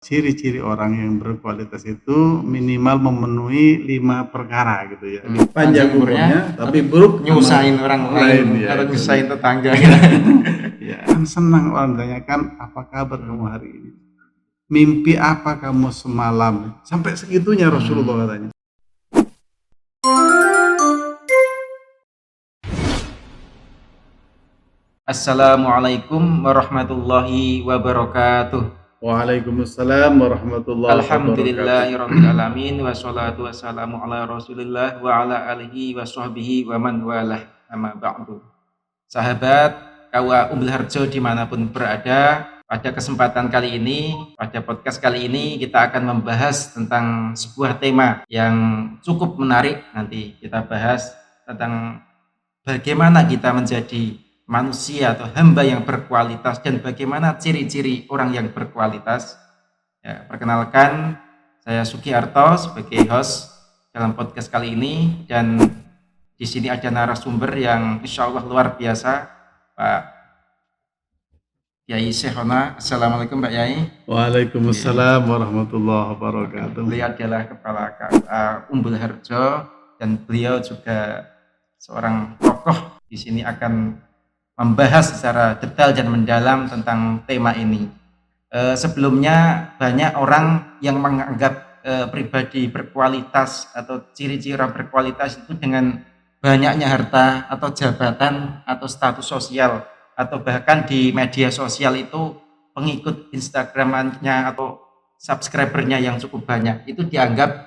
Ciri-ciri orang yang berkualitas itu minimal memenuhi 5 perkara gitu ya. Panjang umurnya tapi buruk nyusahin orang lain ya, atau itu. nyusahin tetangga. Ya, kan senang orang tanyakan apa kabar kamu hari ini. Mimpi apa kamu semalam? Sampai segitunya Rasulullah katanya. Assalamualaikum warahmatullahi wabarakatuh. Waalaikumsalam warahmatullahi wabarakatuh. Alhamdulillahirrabbilalamin. Wassalatu wassalamu ala rasulillah wa ala alihi wa sahbihi wa man walah, amma ba'du. Sahabat Kawa Umbul Harjo dimanapun berada, pada kesempatan kali ini, pada podcast kali ini kita akan membahas tentang sebuah tema yang cukup menarik. Nanti kita bahas tentang bagaimana kita menjadi manusia atau hamba yang berkualitas dan bagaimana ciri-ciri orang yang berkualitas. Ya, perkenalkan, saya Sugiarto sebagai host dalam podcast kali ini, dan di sini ada narasumber yang insya Allah luar biasa, Pak Yai Syekhona. Assalamualaikum Pak Yai. Waalaikumsalam warahmatullahi wabarakatuh. Beliau adalah Kepala KUA Umbul Harjo dan beliau juga seorang tokoh di sini akan membahas secara detail dan mendalam tentang tema ini. Sebelumnya banyak orang yang menganggap pribadi berkualitas atau ciri-ciri orang berkualitas itu dengan banyaknya harta atau jabatan atau status sosial, atau bahkan di media sosial itu pengikut Instagramnya atau subscribernya yang cukup banyak itu dianggap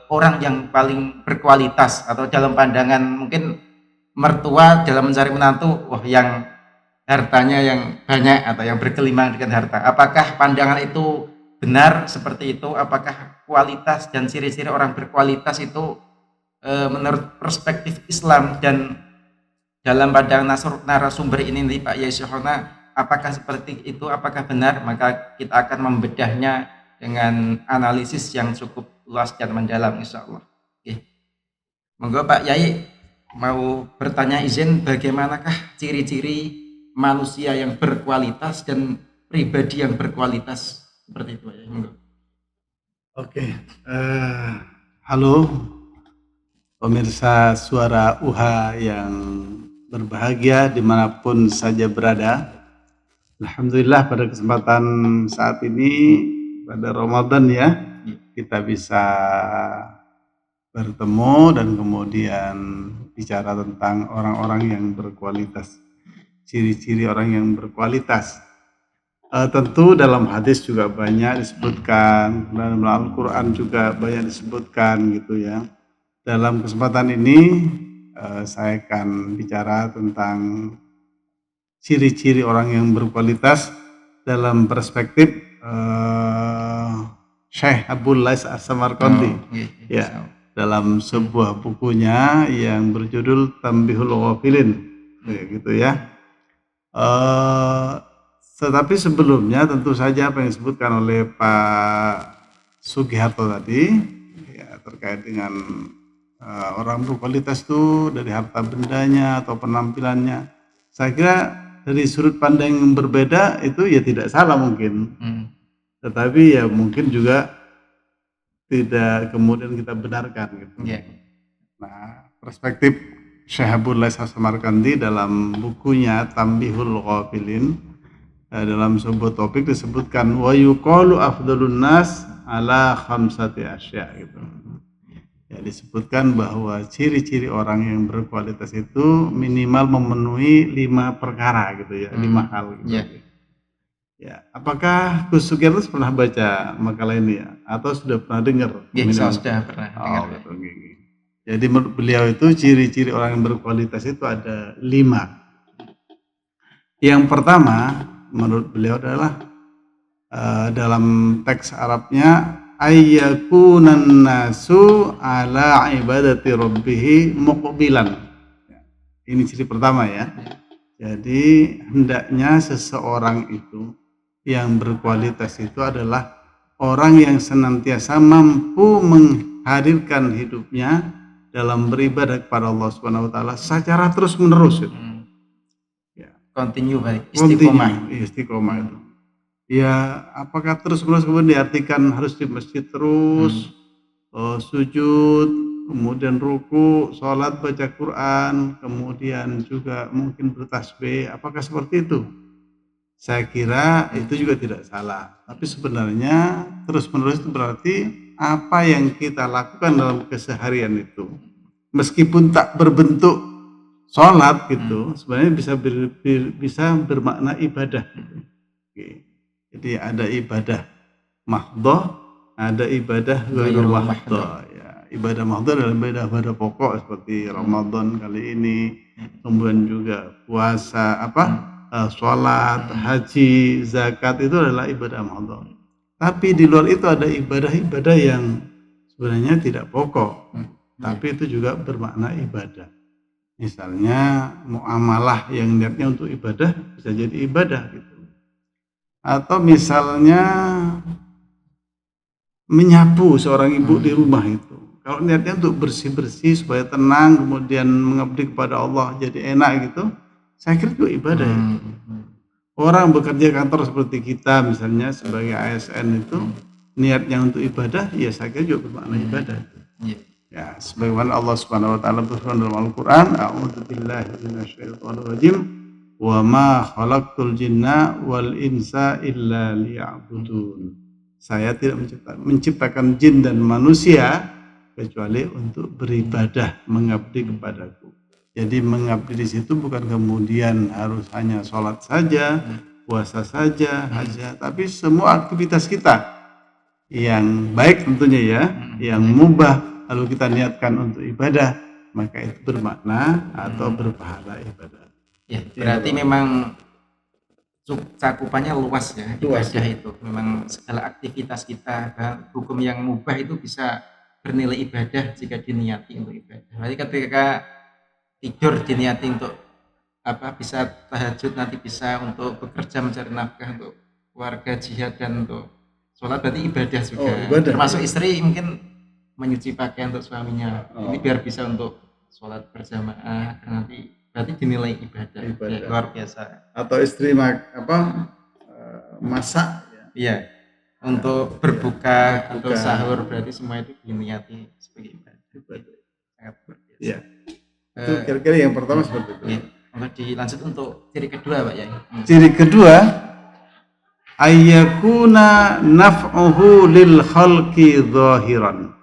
orang yang paling berkualitas, atau dalam pandangan mungkin mertua dalam mencari menantu, wah yang hartanya yang banyak atau yang bergelimang dengan harta. Apakah pandangan itu benar seperti itu? Apakah kualitas dan ciri-ciri orang berkualitas itu menurut perspektif Islam dan dalam pandangan narasumber ini nih Pak Yai Syekhona, apakah seperti itu? Apakah benar? Maka kita akan membedahnya dengan analisis yang cukup luas dan mendalam insya Allah. Oke. Monggo Pak Yai, mau bertanya izin, bagaimanakah ciri-ciri manusia yang berkualitas dan pribadi yang berkualitas seperti itu ya? Oke, halo pemirsa Suara UHA yang berbahagia dimanapun saja berada. Alhamdulillah pada kesempatan saat ini pada Ramadan ya, kita bisa bertemu dan kemudian bicara tentang orang-orang yang berkualitas, ciri-ciri orang yang berkualitas. Tentu dalam hadis juga banyak disebutkan, dalam Al-Quran juga banyak disebutkan gitu ya. Dalam kesempatan ini saya akan bicara tentang ciri-ciri orang yang berkualitas dalam perspektif Syekh Abdul Lais As-Samarqandi. Ya, dalam sebuah bukunya yang berjudul Tanbihul Ghafilin, gitu ya. Tetapi sebelumnya tentu saja apa yang disebutkan oleh Pak Sugiharto tadi ya, terkait dengan orang berkualitas itu dari harta bendanya atau penampilannya, saya kira dari sudut pandang yang berbeda itu ya tidak salah mungkin, tetapi ya mungkin juga tidak kemudian kita benarkan gitu. Nah, perspektif Syekh Abdul Lais As-Samarqandi dalam bukunya Tanbihul Ghafilin, dalam sebuah topik disebutkan wa yuqalu afdalun nas ala khamsati asya gitu. Ya, disebutkan bahwa ciri-ciri orang yang berkualitas itu minimal memenuhi 5 perkara gitu ya, 5 hal gitu. Ya, apakah Gus Sugiarto pernah baca makalah ini ya, atau sudah pernah dengar? Saya sudah pernah dengar. Betul. Jadi menurut beliau itu ciri-ciri orang yang berkualitas itu ada 5. Yang pertama menurut beliau adalah dalam teks Arabnya ayyakunan nasu ala ibadati rabbih muqbilan. Ini ciri pertama ya. Jadi hendaknya seseorang itu yang berkualitas itu adalah orang yang senantiasa mampu menghadirkan hidupnya dalam beribadah kepada Allah Subhanahu wa taala secara terus-menerus itu. Continue baik, istiqomah itu. Ya, apakah terus-menerus kemudian diartikan harus di masjid terus, sujud, kemudian ruku, sholat, baca Quran, kemudian juga mungkin bertasbih, apakah seperti itu? Saya kira itu juga tidak salah, tapi sebenarnya terus-menerus itu berarti apa yang kita lakukan dalam keseharian itu, meskipun tak berbentuk sholat gitu, sebenarnya bisa bermakna ibadah. Oke. Jadi ada ibadah mahdhah, ada ibadah ghairu Ghairul mahdhah. Ya, ibadah mahdhah adalah ibadah pokok seperti Ramadan kali ini, kemudian juga puasa sholat, haji, zakat itu adalah ibadah mahdhah. Tapi di luar itu ada ibadah-ibadah yang sebenarnya tidak pokok, tapi itu juga bermakna ibadah. Misalnya muamalah yang niatnya untuk ibadah bisa jadi ibadah gitu. Atau misalnya menyapu seorang ibu di rumah itu. Kalau niatnya untuk bersih-bersih supaya tenang, kemudian mengabdi kepada Allah jadi enak gitu, saya kira itu ibadah ya. Orang bekerja kantor seperti kita misalnya sebagai ASN itu niatnya untuk ibadah, ya saya kira juga bermakna ibadah. Ya, sebagaimana Allah Subhanahu wa taala berfirman dalam Al-Qur'an, a'udzubillahi minasyaitonirrajim, wa ma khalaqtul jinna wal insa illa liya'budun. Saya tidak menciptakan jin dan manusia kecuali untuk beribadah, mengabdi kepadaku. Jadi mengabdi di situ bukan kemudian harus hanya sholat saja, puasa saja, haji, tapi semua aktivitas kita yang baik tentunya ya, yang mubah lalu kita niatkan untuk ibadah, maka itu bermakna atau berpahala ibadah. Ya, berarti memang cakupannya luas ya, ibadah itu. Memang segala aktivitas kita, hukum yang mubah itu bisa bernilai ibadah jika diniati untuk ibadah. Berarti ketika tidur diniati untuk bisa tahajud, nanti bisa untuk bekerja mencari nafkah untuk keluarga, jihad, dan untuk sholat, berarti ibadah juga. Ibadah. Termasuk istri mungkin menyuci pakaian untuk suaminya, ini biar bisa untuk sholat berjamaah, nanti berarti dinilai ibadah. Ya, luar biasa. Atau istri masak ya. Iya, untuk berbuka atau sahur, berarti semua itu diniati sebagai ibadah. Sangat luar biasa. Ya. Itu kira-kira yang pertama seperti itu. Ya. Dilanjut untuk ciri kedua Pak ya. Ciri kedua, ayyakuna naf'uhu lil khalqi zahiran.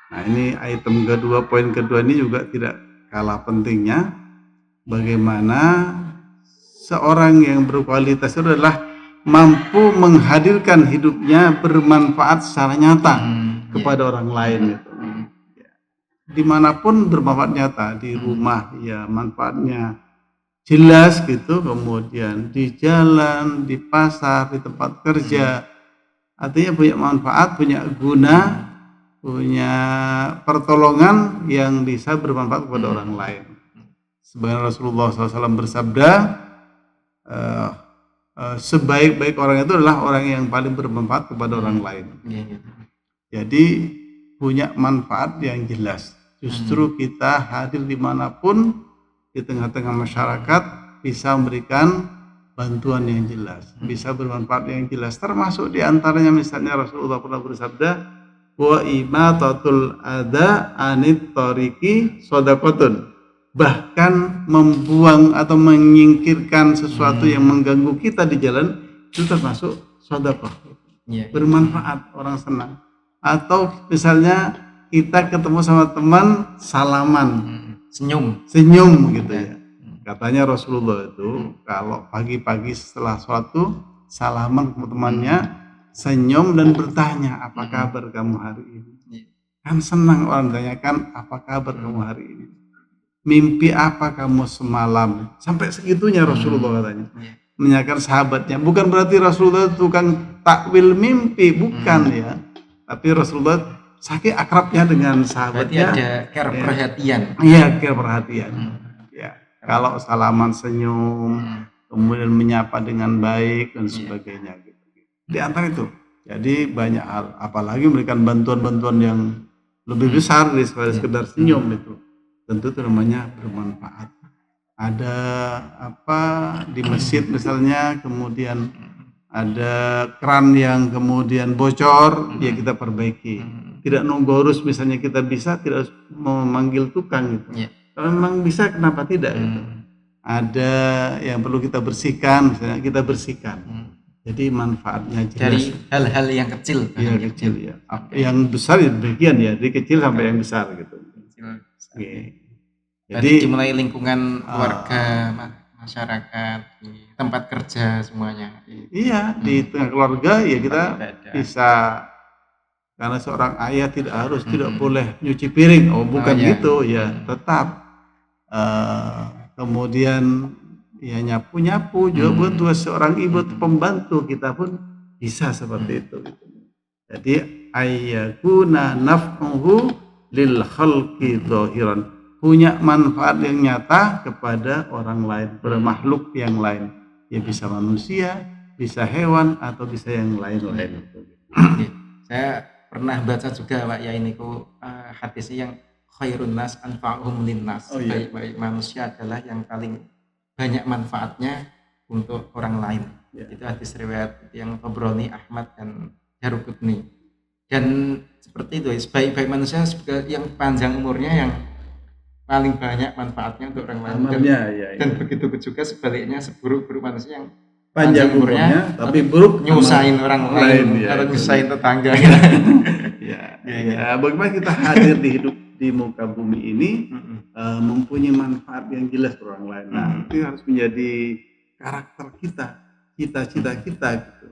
Nah, ini item kedua, poin kedua ini juga tidak kalah pentingnya. Bagaimana seorang yang berkualitas itu adalah mampu menghadirkan hidupnya bermanfaat secara nyata kepada orang lain itu. Dimanapun bermanfaat nyata, di rumah ya manfaatnya jelas gitu, kemudian di jalan, di pasar, di tempat kerja, artinya punya manfaat, punya guna, punya pertolongan yang bisa bermanfaat kepada orang lain. Sebagaimana Rasulullah SAW bersabda, sebaik-baik orang itu adalah orang yang paling bermanfaat kepada orang lain. Jadi punya manfaat yang jelas. Justru kita hadir dimanapun di tengah-tengah masyarakat bisa memberikan bantuan yang jelas, bisa bermanfaat yang jelas. Termasuk diantaranya misalnya Rasulullah pernah bersabda, wa imatatul adza anit tariqi shadaqatun. Bahkan membuang atau menyingkirkan sesuatu yang mengganggu kita di jalan itu termasuk sedekah. Bermanfaat, orang senang. Atau misalnya kita ketemu sama teman, salaman, senyum gitu ya. Katanya Rasulullah itu kalau pagi-pagi setelah suatu salaman ke temannya, senyum dan bertanya, apa kabar kamu hari ini? Kan senang orang tanyakan, apa kabar kamu hari ini? Mimpi apa kamu semalam? Sampai segitunya Rasulullah katanya. Menanyakan sahabatnya. Bukan berarti Rasulullah tukang takwil mimpi, bukan ya. Tapi Rasulullah saking akrabnya dengan sahabatnya. Berarti ada care perhatian. Iya, care perhatian. Ya, kalau salaman senyum, kemudian menyapa dengan baik dan sebagainya gitu. Di antara itu. Jadi banyak hal, apalagi memberikan bantuan-bantuan yang lebih besar dari sekedar senyum itu. Tentu itu namanya bermanfaat. Ada di masjid misalnya, kemudian ada keran yang kemudian bocor, ya kita perbaiki. Tidak nunggu harus misalnya kita bisa, tidak harus memanggil tukang gitu. Iya. Kalau memang bisa, kenapa tidak gitu. Ada yang perlu kita bersihkan, misalnya kita bersihkan. Jadi manfaatnya Dari jelas. hal-hal yang kecil. Iya kecil ya. Yang besar ya demikian ya, dari kecil sampai yang besar gitu. Oke. Jadi dimulai lingkungan keluarga, masyarakat, di tempat kerja semuanya. Iya, di tengah keluarga ya kita bisa, karena seorang ayah tidak harus tidak boleh nyuci piring. Oh bukan gitu ya, tetap kemudian ya nyapu juga buat seorang ibu pembantu kita pun bisa seperti itu gitu. Jadi ayyakuna naf'uhu lil khalqi dhahiran, punya manfaat yang nyata kepada orang lain, kepada makhluk yang lain, ya bisa manusia, bisa hewan, atau bisa yang lain-lain. Saya pernah baca juga Pak ya ini hadisnya yang khairun nas anfa'uhum linnas. Baik manusia adalah yang paling banyak manfaatnya untuk orang lain. Itu hadis riwayat yang Tabrani, Ahmad dan Daruqutni. Dan seperti itu, sebaik-baik manusia yang panjang umurnya yang paling banyak manfaatnya untuk orang lain. Dan begitu juga sebaliknya, seburuk-buruk manusia yang panjang umurnya tapi buruk nyusahin orang lain atau nyusahin tetangga. Ya, bagaimana kita hadir di hidup di muka bumi ini mempunyai manfaat yang jelas untuk orang lain. Nah, itu harus menjadi karakter kita, cita-cita kita gitu.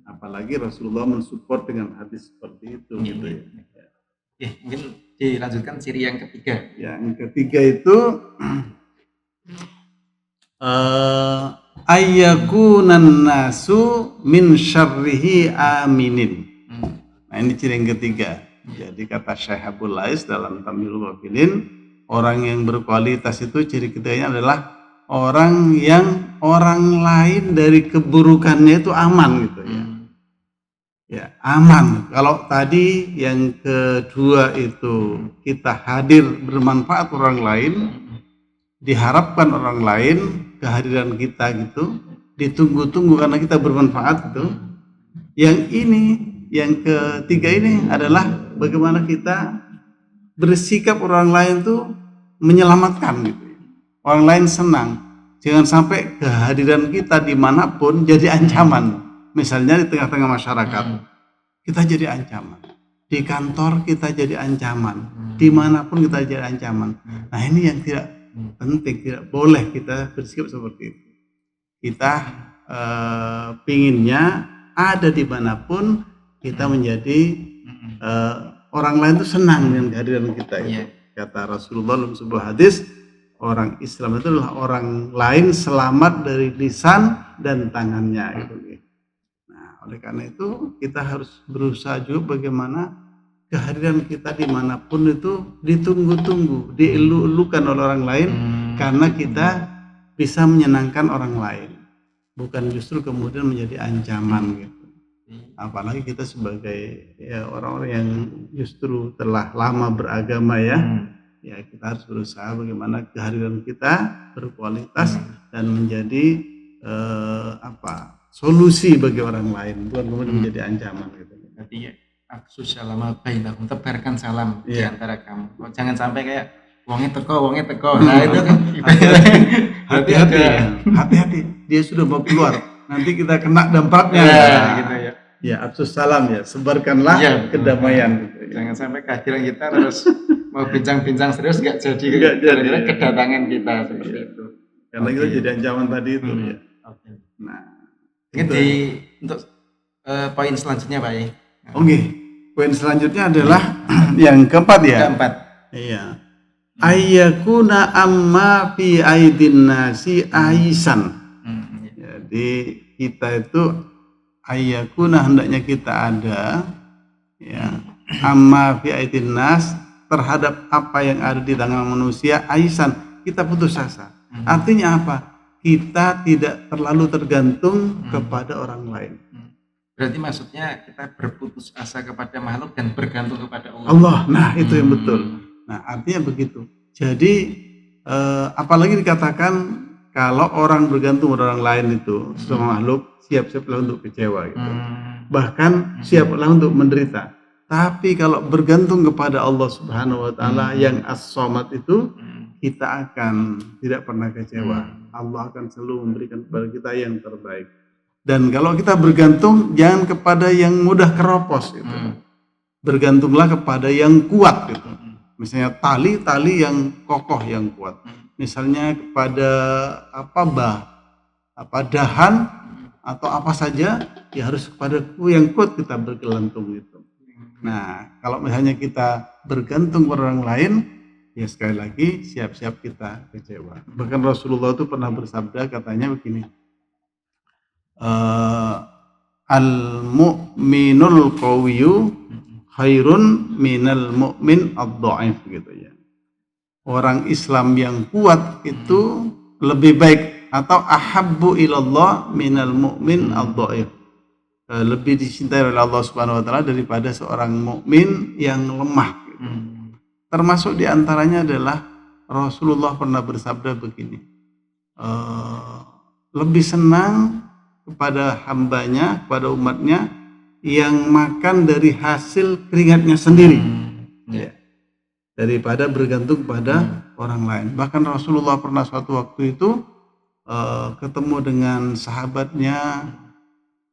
Apalagi Rasulullah mensupport dengan hadis seperti itu gitu ya. Mungkin dilanjutkan ciri yang ketiga. Yang ketiga itu ayyakunan nasu min syarrihi aminin. Nah, ini ciri yang ketiga. Jadi kata Syekh Abdul Lais dalam Tamyilul Ghafilin, orang yang berkualitas itu ciri ketiganya adalah orang yang orang lain dari keburukannya itu aman gitu ya. Ya, aman. Kalau tadi yang kedua itu kita hadir bermanfaat orang lain, diharapkan orang lain kehadiran kita gitu, ditunggu-tunggu karena kita bermanfaat gitu. Yang ini, yang ketiga ini adalah bagaimana kita bersikap orang lain tuh menyelamatkan gitu. Orang lain senang. Jangan sampai kehadiran kita dimanapun jadi ancaman. Misalnya di tengah-tengah masyarakat, kita jadi ancaman. Di kantor kita jadi ancaman. Dimanapun kita jadi ancaman. Nah ini yang tidak penting, tidak boleh kita bersikap seperti itu. Kita pinginnya ada dimanapun kita menjadi orang lain itu senang dengan kehadiran kita itu. Kata Rasulullah dalam sebuah hadis, orang Islam itu adalah orang lain selamat dari lisan dan tangannya gitu. Nah, oleh karena itu kita harus berusaha juga bagaimana kehadiran kita dimanapun itu ditunggu-tunggu, dielu-elukan oleh orang lain karena kita bisa menyenangkan orang lain, bukan justru kemudian menjadi ancaman gitu. Apalagi kita sebagai ya orang-orang yang justru telah lama beragama ya, ya kita harus berusaha bagaimana kehadiran kita berkualitas dan menjadi solusi bagi orang lain, bukan kemudian menjadi ancaman gitu. Berarti aksus salama bainahum, tebarkan salam di antara kamu. Jangan sampai kayak wonge teko. Nah itu kan hati-hati. Dia sudah mau keluar. Nanti kita kena dampaknya. Gitu ya. Ya, aksus salam ya, sebarkanlah kedamaian gitu. Jangan sampai kehadiran kita terus mau bincang-bincang serius nggak jadi kedatangan kita seperti itu. Karena kita jadi ancaman tadi itu ya. Nah, ini untuk poin selanjutnya Pak ya. Oke. Poin selanjutnya adalah yang keempat ya. Keempat. Iya. Ayyakuna amma fi aidin nasi aisan. Jadi kita itu ayyakuna hendaknya kita ada ya amma fi aidin nas terhadap apa yang ada di tangan manusia aisan, kita putus asa. Artinya apa? Kita tidak terlalu tergantung kepada orang lain. Berarti maksudnya kita berputus asa kepada makhluk dan bergantung kepada Allah. Nah, itu yang betul. Nah, artinya begitu. Jadi apalagi dikatakan kalau orang bergantung pada orang lain itu semua makhluk siap-siaplah untuk kecewa gitu. Bahkan siaplah untuk menderita. Tapi kalau bergantung kepada Allah Subhanahu wa taala yang As-Samad itu, kita akan tidak pernah kecewa. Allah akan selalu memberikan kepada kita yang terbaik. Dan kalau kita bergantung jangan kepada yang mudah keropos gitu. Bergantunglah kepada yang kuat gitu. Misalnya tali yang kokoh yang kuat. Misalnya kepada dahan atau apa saja, ya harus kepada yang kuat kita bergelantung gitu. Nah, kalau misalnya kita bergantung pada orang lain, ya sekali lagi siap-siap kita kecewa. Bahkan Rasulullah itu pernah bersabda, katanya begini, al-mu'minul qawiyyu khairun minal mu'min ad-dha'if gitu ya. Orang Islam yang kuat itu lebih baik atau ahabbu ilallah minal mu'min ad-dha'if. Lebih dicintai oleh Allah Subhanahu wa taala daripada seorang mukmin yang lemah gitu. Termasuk diantaranya adalah Rasulullah pernah bersabda begini, lebih senang kepada hambanya, kepada umatnya yang makan dari hasil keringatnya sendiri ya, daripada bergantung pada orang lain. Bahkan Rasulullah pernah suatu waktu itu ketemu dengan sahabatnya,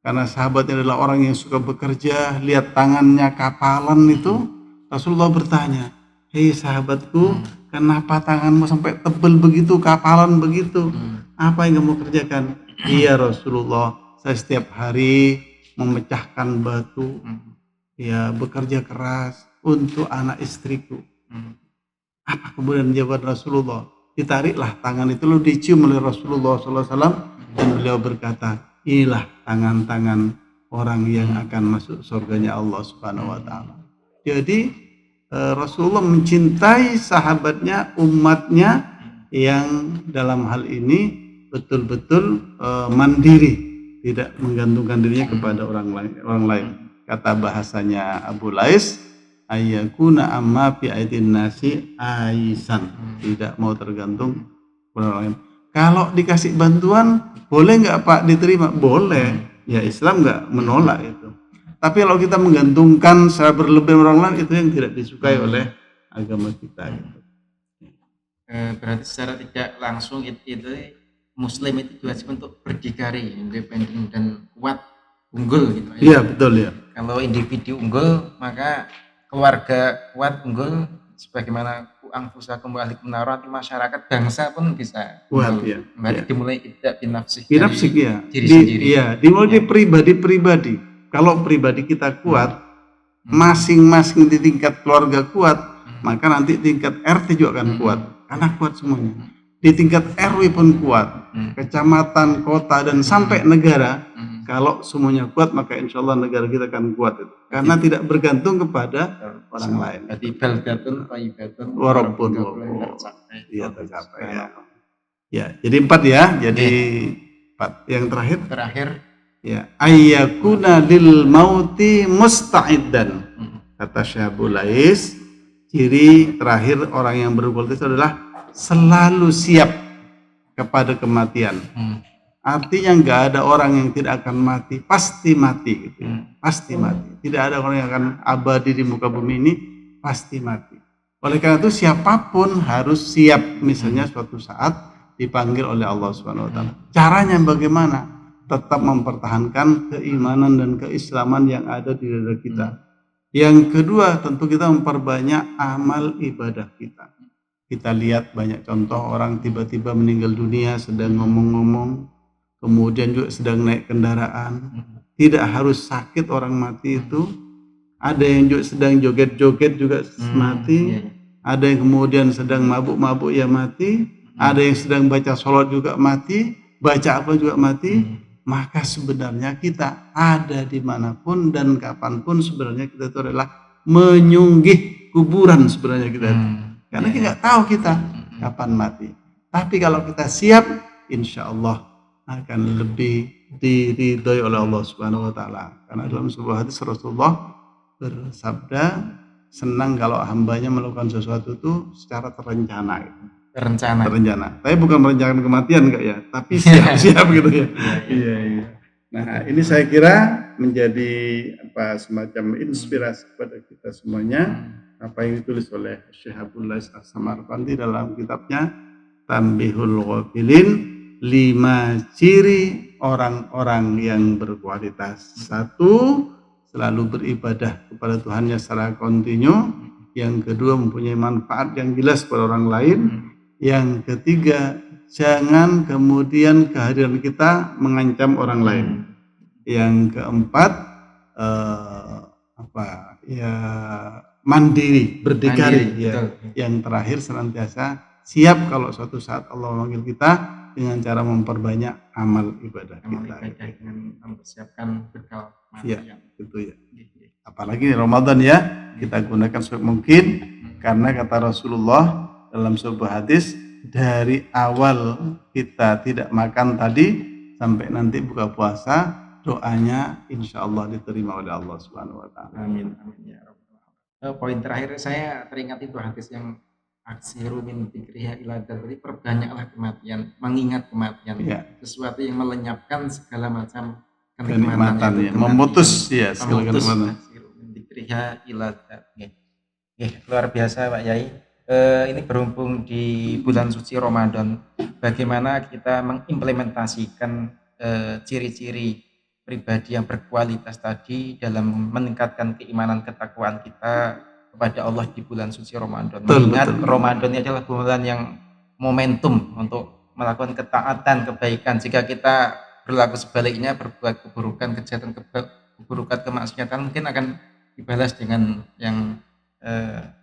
karena sahabatnya adalah orang yang suka bekerja, lihat tangannya kapalan itu, Rasulullah bertanya, hei sahabatku, kenapa tanganmu sampai tebal begitu, kapalan begitu? Apa yang kamu kerjakan? Iya Rasulullah, saya setiap hari memecahkan batu, ya bekerja keras untuk anak istriku. Apa kemudian jawaban Rasulullah? Ditariklah tangan itu lalu dicium oleh Rasulullah SAW dan beliau berkata, inilah tangan-tangan orang yang akan masuk surganya Allah Subhanahu wa taala. Jadi Rasulullah mencintai sahabatnya, umatnya yang dalam hal ini betul-betul mandiri, tidak menggantungkan dirinya kepada orang lain. Kata bahasanya Abu Lais, ayyakuna amma fi aidin nasi aisan, tidak mau tergantung kepada orang lain. Kalau dikasih bantuan boleh nggak Pak diterima? Boleh, ya Islam nggak menolak itu. Tapi kalau kita menggantungkan secara berlebihan orang lain, itu yang tidak disukai oleh agama kita. Gitu. Berarti secara tidak langsung itu Muslim itu diwajib untuk berdikari, independen dan kuat, unggul gitu. Iya betul ya. Kalau individu unggul maka keluarga kuat unggul, sebagaimana anfusakum wa ahlikum nara, masyarakat bangsa pun bisa kuat ya. Berarti dimulai tidak binafsik ya. Diri sendiri. Iya, dimulai pribadi-pribadi. Kalau pribadi kita kuat, masing-masing di tingkat keluarga kuat, maka nanti tingkat RT juga akan kuat, karena kuat semuanya. Di tingkat RW pun kuat, kecamatan, kota dan sampai negara. Kalau semuanya kuat, maka insya Allah negara kita akan kuat itu. Karena tidak bergantung kepada orang lain. Jadi baldatun thayyibatun warabbun iya tercapai ya. Ya, jadi 4 ya. Jadi 4. Yang terakhir ya, ayyakuna lil mauti musta'iddan. Kata Syabul Lais, ciri terakhir orang yang berkualitas adalah selalu siap kepada kematian. Artinya nggak ada orang yang tidak akan mati, pasti mati gitu. Pasti mati. Tidak ada orang yang akan abadi di muka bumi ini, pasti mati. Oleh karena itu siapapun harus siap, misalnya suatu saat dipanggil oleh Allah Subhanahu wa taala. Caranya bagaimana? Tetap mempertahankan keimanan dan keislaman yang ada di dada kita. Yang kedua, tentu kita memperbanyak amal ibadah kita. Kita lihat banyak contoh orang tiba-tiba meninggal dunia sedang ngomong-ngomong, kemudian juga sedang naik kendaraan. Tidak harus sakit orang mati itu. Ada yang juga sedang joget-joget juga mati. Ada yang kemudian sedang mabuk-mabuk ya mati. Ada yang sedang baca sholat juga mati. Baca apa juga mati. Maka sebenarnya kita ada dimanapun dan kapanpun sebenarnya kita itu adalah menyunggih kuburan sebenarnya kita itu. Karena kita nggak tahu kita kapan mati. Tapi kalau kita siap, insya Allah akan lebih diridhoi oleh Allah Subhanahu wa taala. Karena dalam sebuah hadis Rasulullah bersabda, senang kalau hambanya melakukan sesuatu itu secara terencana. terencana. Tapi bukan merencanakan kematian enggak ya, tapi siap-siap gitu ya. Iya, iya. Nah, ini saya kira menjadi semacam inspirasi kepada kita semuanya apa yang ditulis oleh Syekh Abdullah As-Samarqandi dalam kitabnya Tanbihul Ghafilin, 5 ciri orang-orang yang berkualitas. 1, selalu beribadah kepada Tuhannya secara kontinu. Yang kedua, mempunyai manfaat yang jelas kepada orang lain. Yang ketiga, jangan kemudian kehadiran kita mengancam orang lain. Yang keempat, mandiri, berdikari. Ya. Yang terakhir, senantiasa siap kalau suatu saat Allah memanggil kita dengan cara memperbanyak amal ibadah kita. Dengan mempersiapkan bekal mati. Ya, gitu ya. Apalagi Ramadan ya, kita gunakan sebaik mungkin karena kata Rasulullah dalam sebuah hadis, dari awal kita tidak makan tadi sampai nanti buka puasa, doanya insya Allah diterima oleh Allah Subhanahu Wa Taala. Amin, amin ya Rabbal. Poin terakhir saya teringat itu hadis yang aksiru min dzikriha ila dzikri, perbanyaklah kematian, mengingat kematian. Ya. Sesuatu yang melenyapkan segala macam kenikmatan ya. Memutus ya segala kenikmatan. Aksiru min dzikriha ila dzikri. Luar biasa Pak Yai. Ini berhubung di bulan suci Ramadan, bagaimana kita mengimplementasikan ciri-ciri pribadi yang berkualitas tadi dalam meningkatkan keimanan ketakwaan kita kepada Allah di bulan suci Ramadan. Mengingat Ramadan ini adalah bulan yang momentum untuk melakukan ketaatan, kebaikan. Jika kita berlaku sebaliknya, berbuat keburukan, kejahatan, keburukan, kemaksiatan, mungkin akan dibalas dengan yang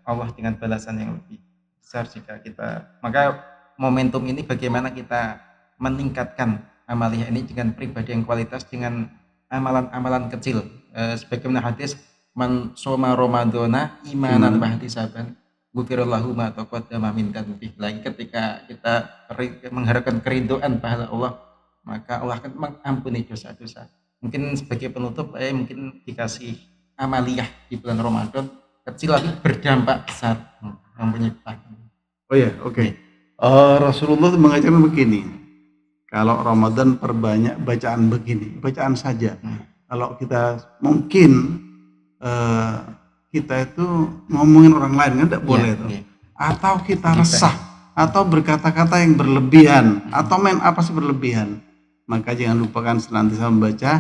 Allah dengan balasan yang lebih besar jika kita. Maka momentum ini bagaimana kita meningkatkan amaliyah ini dengan pribadi yang kualitas, dengan amalan-amalan kecil. Sebagaimana hadis, man soma Ramadana imanan wa ihtisaban ghufirallahu ma taqaddama min dzambi. Lagi ketika kita mengharapkan keridhaan pahala Allah, maka Allah akan mengampuni dosa-dosa. Mungkin sebagai penutup, mungkin dikasih amaliyah di bulan Ramadan kecil tapi berdampak besar, mempunyai Oh ya, oke. Rasulullah mengajarkan begini, kalau Ramadan perbanyak bacaan begini, bacaan saja. Kalau kita mungkin kita itu ngomongin orang lain kan tidak boleh tuh. Atau kita resah, atau berkata-kata yang berlebihan, atau main apa sih berlebihan. Maka jangan lupakan senantiasa membaca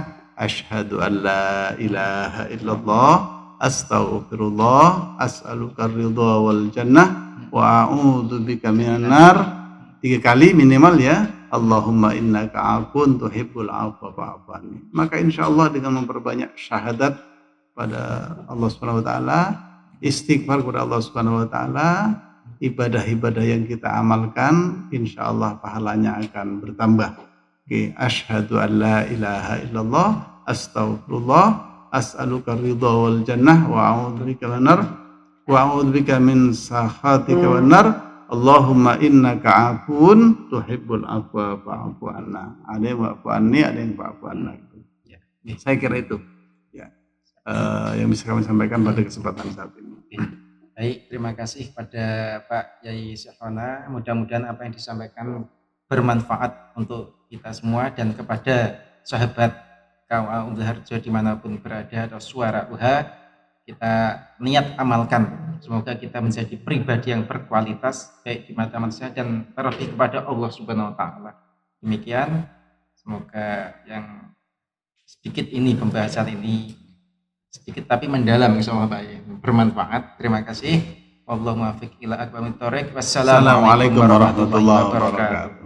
asyhadu an la ilaha illallah, astaghfirullah, as'aluka ridha wal jannah, wa a'udzubika minan nar. 3 kali minimal ya. Allahumma innaka afun tuhibbul afwa fa'fu anni. Maka insyaallah dengan memperbanyak syahadat pada Allah Subhanahu wa taala, istighfar kepada Allah Subhanahu wa taala, ibadah-ibadah yang kita amalkan insyaallah pahalanya akan bertambah. Oke, asyhadu an la ilaha illallah, astaghfirullah, as'aluka ridha wal jannah, wa a'udzubika minan nar, wa a'udzubika min sakhatika wan nar. Allahumma innaka afun tuhibbul afwa fa'fu anna. Ada yang fa'fu anni, ada yang fa'fu anna. Saya kira itu yang bisa kami sampaikan pada kesempatan saat ini. Baik, terima kasih pada Pak Yai Syahona. Mudah-mudahan apa yang disampaikan bermanfaat untuk kita semua dan kepada sahabat KUA Umbul Harjo dimanapun berada atau suara UHA, kita niat amalkan. Semoga kita menjadi pribadi yang berkualitas baik di mata manusia dan terlebih kepada Allah Subhanahu wa taala. Demikian, semoga yang sedikit ini pembahasan ini sedikit tapi mendalam insyaallah Pak, bermanfaat. Terima kasih. Wallahu muwaffiq ila aqwamit thoriq. Wassalamualaikum warahmatullahi wabarakatuh.